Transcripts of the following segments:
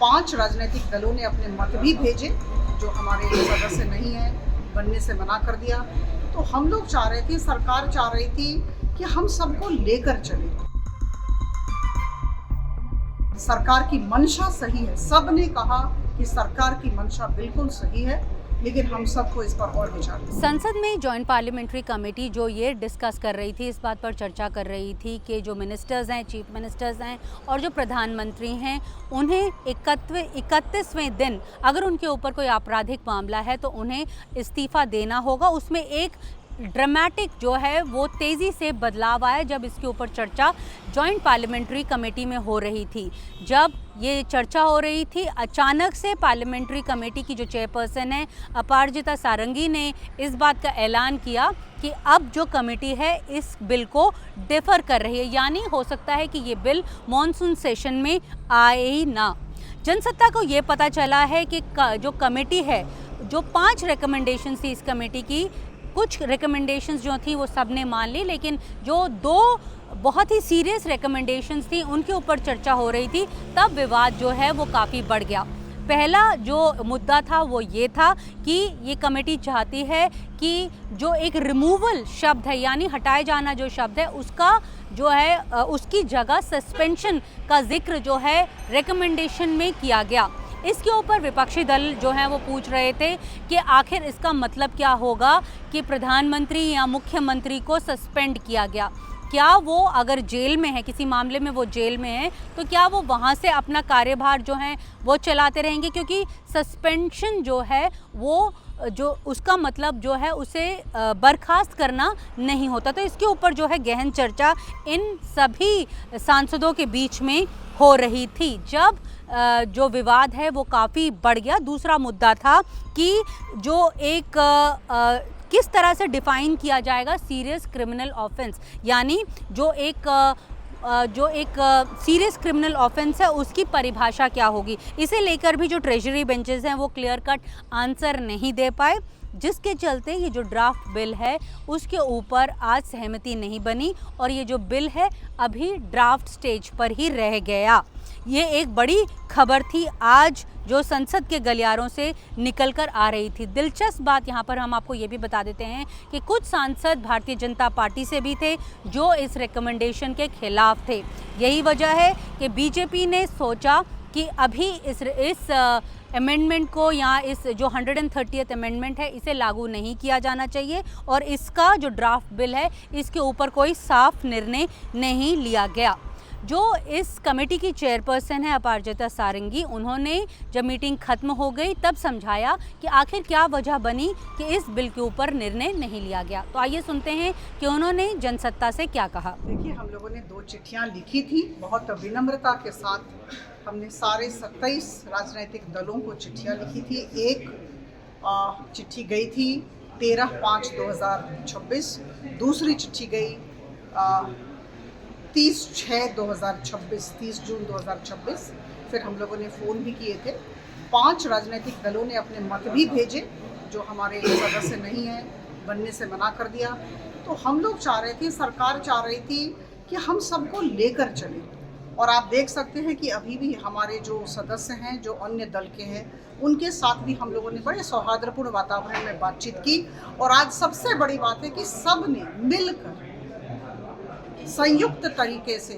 5 राजनीतिक दलों ने अपने मत भी भेजे, जो हमारे सदस्य नहीं है बनने से मना कर दिया। तो हम लोग चाह रहे थे, सरकार चाह रही थी कि हम सबको लेकर चले। सरकार की मंशा सही है, सब ने कहा कि सरकार की मंशा बिल्कुल सही है, लेकिन हम सबको इस पर और विचार। संसद में जॉइंट पार्लियामेंट्री कमेटी जो ये डिस्कस कर रही थी, इस बात पर चर्चा कर रही थी कि जो मिनिस्टर्स हैं, चीफ मिनिस्टर्स हैं और जो प्रधानमंत्री हैं, उन्हें 31वें दिन अगर उनके ऊपर कोई आपराधिक मामला है तो उन्हें इस्तीफ़ा देना होगा। उसमें एक ड्रामेटिक जो है वो तेज़ी से बदलाव आया जब इसके ऊपर चर्चा जॉइंट पार्लियामेंट्री कमेटी में हो रही थी। जब ये चर्चा हो रही थी, अचानक से पार्लियामेंट्री कमेटी की जो चेयरपर्सन है अपारजिता सारंगी ने इस बात का ऐलान किया कि अब जो कमेटी है इस बिल को डिफ़र कर रही है, यानी हो सकता है कि ये बिल मॉनसून सेशन में आए ही ना। जनसत्ता को ये पता चला है कि जो कमेटी है, जो 5 रिकमेंडेशन थी इस कमेटी की, कुछ रिकमेंडेशंस जो थी वो सब ने मान ली, लेकिन जो 2 बहुत ही सीरियस रिकमेंडेशंस थी उनके ऊपर चर्चा हो रही थी, तब विवाद जो है वो काफ़ी बढ़ गया। पहला जो मुद्दा था वो ये था कि ये कमेटी चाहती है कि जो एक रिमूवल शब्द है, यानी हटाए जाना जो शब्द है, उसका जो है उसकी जगह सस्पेंशन का जिक्र जो है रिकमेंडेशन में किया गया। इसके ऊपर विपक्षी दल जो हैं वो पूछ रहे थे कि आखिर इसका मतलब क्या होगा कि प्रधानमंत्री या मुख्यमंत्री को सस्पेंड किया गया। क्या वो अगर जेल में है, किसी मामले में वो जेल में है, तो क्या वो वहाँ से अपना कार्यभार जो है वो चलाते रहेंगे? क्योंकि सस्पेंशन जो है वो जो उसका मतलब जो है उसे बर्खास्त करना नहीं होता। तो इसके ऊपर जो है गहन चर्चा इन सभी सांसदों के बीच में हो रही थी। जब जो विवाद है वो काफ़ी बढ़ गया। दूसरा मुद्दा था कि जो एक किस तरह से डिफ़ाइन किया जाएगा सीरियस क्रिमिनल ऑफेंस, यानी जो एक सीरियस क्रिमिनल ऑफेंस है उसकी परिभाषा क्या होगी। इसे लेकर भी जो ट्रेजरी बेंचेस हैं वो क्लियर कट आंसर नहीं दे पाए, जिसके चलते ये जो ड्राफ्ट बिल है उसके ऊपर आज सहमति नहीं बनी और ये जो बिल है अभी ड्राफ्ट स्टेज पर ही रह गया। ये एक बड़ी खबर थी आज जो संसद के गलियारों से निकल कर आ रही थी। दिलचस्प बात यहाँ पर हम आपको ये भी बता देते हैं कि कुछ सांसद भारतीय जनता पार्टी से भी थे जो इस रिकमेंडेशन के खिलाफ थे। यही वजह है कि बीजेपी ने सोचा कि अभी इस अमेंडमेंट को या इस जो 130th अमेंडमेंट है इसे लागू नहीं किया जाना चाहिए और इसका जो ड्राफ्ट बिल है इसके ऊपर कोई साफ निर्णय नहीं लिया गया। जो इस कमेटी की चेयरपर्सन है अपारजिता सारंगी, उन्होंने जब मीटिंग खत्म हो गई तब समझाया कि आखिर क्या वजह बनी कि इस बिल के ऊपर निर्णय नहीं लिया गया। तो आइए सुनते हैं कि उन्होंने जनसत्ता से क्या कहा। देखिए, हम लोगों ने 2 चिट्ठियां लिखी थी, बहुत विनम्रता के साथ हमने सारे 27 राजनीतिक दलों को चिट्ठियां लिखी थी। एक चिट्ठी गई थी 13/5/2026, दूसरी चिट्ठी गई 30 जून 2026। फिर हम लोगों ने फ़ोन भी किए थे। 5 राजनीतिक दलों ने अपने मत भी भेजे, जो हमारे सदस्य नहीं है बनने से मना कर दिया। तो हम लोग चाह रहे थे, सरकार चाह रही थी कि हम सबको लेकर चले। और आप देख सकते हैं कि अभी भी हमारे जो सदस्य हैं, जो अन्य दल के हैं, उनके साथ भी हम लोगों ने बड़े सौहार्दपूर्ण वातावरण में बातचीत की। और आज सबसे बड़ी बात है कि सब ने मिलकर संयुक्त तरीके से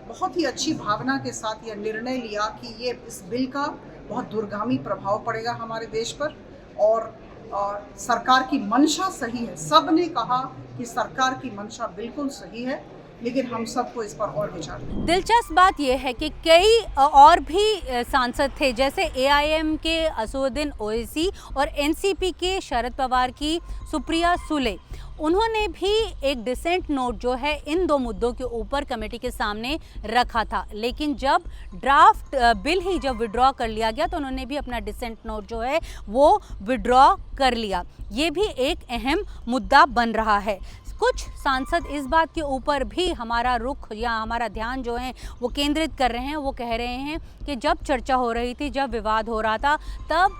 बहुत ही अच्छी भावना के साथ यह निर्णय लिया कि ये इस बिल का बहुत दूरगामी प्रभाव पड़ेगा हमारे देश पर। और सरकार की मंशा सही है, सब ने कहा कि सरकार की मंशा बिल्कुल सही है, लेकिन हम सबको इस पर और विचार। दिलचस्प बात यह है कि कई और भी सांसद थे, जैसे AIM के असदुद्दीन ओवैसी और NCP के शरद पवार की सुप्रिया सुले, उन्होंने भी एक डिसेंट नोट जो है इन 2 मुद्दों के ऊपर कमेटी के सामने रखा था। लेकिन जब ड्राफ्ट बिल ही जब विड्रॉ कर लिया गया तो उन्होंने भी अपना डिसेंट नोट जो है वो विड्रॉ कर लिया। ये भी एक अहम मुद्दा बन रहा है। कुछ सांसद इस बात के ऊपर भी हमारा रुख या हमारा ध्यान जो है वो केंद्रित कर रहे हैं। वो कह रहे हैं कि जब चर्चा हो रही थी, जब विवाद हो रहा था, तब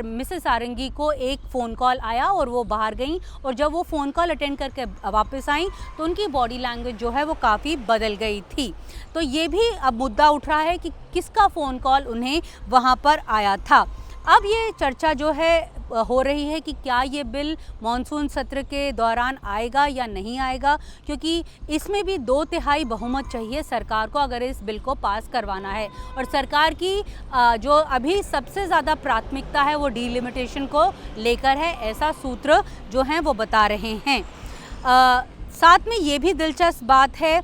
मिसेस सारंगी को एक फ़ोन कॉल आया और वो बाहर गई, और जब वो फ़ोन कॉल अटेंड करके वापस आई तो उनकी बॉडी लैंग्वेज जो है वो काफ़ी बदल गई थी। तो ये भी अब मुद्दा उठ रहा है कि किसका फ़ोन कॉल उन्हें वहाँ पर आया था। अब ये चर्चा जो है हो रही है कि क्या ये बिल मॉनसून सत्र के दौरान आएगा या नहीं आएगा, क्योंकि इसमें भी 2/3 बहुमत चाहिए सरकार को अगर इस बिल को पास करवाना है। और सरकार की जो अभी सबसे ज़्यादा प्राथमिकता है वो डिलिमिटेशन को लेकर है, ऐसा सूत्र जो हैं वो बता रहे हैं। साथ में ये भी दिलचस्प बात है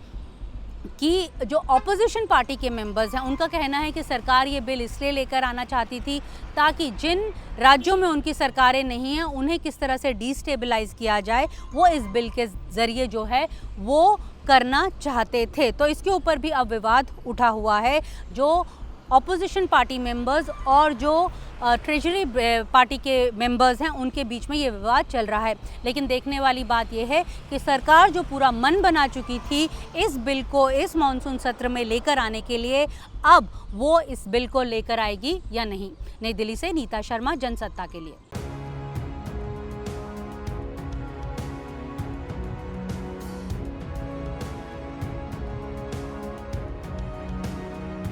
कि जो ऑपोजिशन पार्टी के मेंबर्स हैं उनका कहना है कि सरकार ये बिल इसलिए लेकर आना चाहती थी ताकि जिन राज्यों में उनकी सरकारें नहीं हैं उन्हें किस तरह से डिस्टेबलाइज किया जाए, वो इस बिल के ज़रिए जो है वो करना चाहते थे। तो इसके ऊपर भी अब विवाद उठा हुआ है। जो ऑपोजिशन पार्टी मेंबर्स और जो ट्रेजरी पार्टी के मेंबर्स हैं उनके बीच में ये विवाद चल रहा है। लेकिन देखने वाली बात यह है कि सरकार जो पूरा मन बना चुकी थी इस बिल को इस मॉनसून सत्र में लेकर आने के लिए, अब वो इस बिल को लेकर आएगी या नहीं। नई दिल्ली से नीता शर्मा, जनसत्ता के लिए।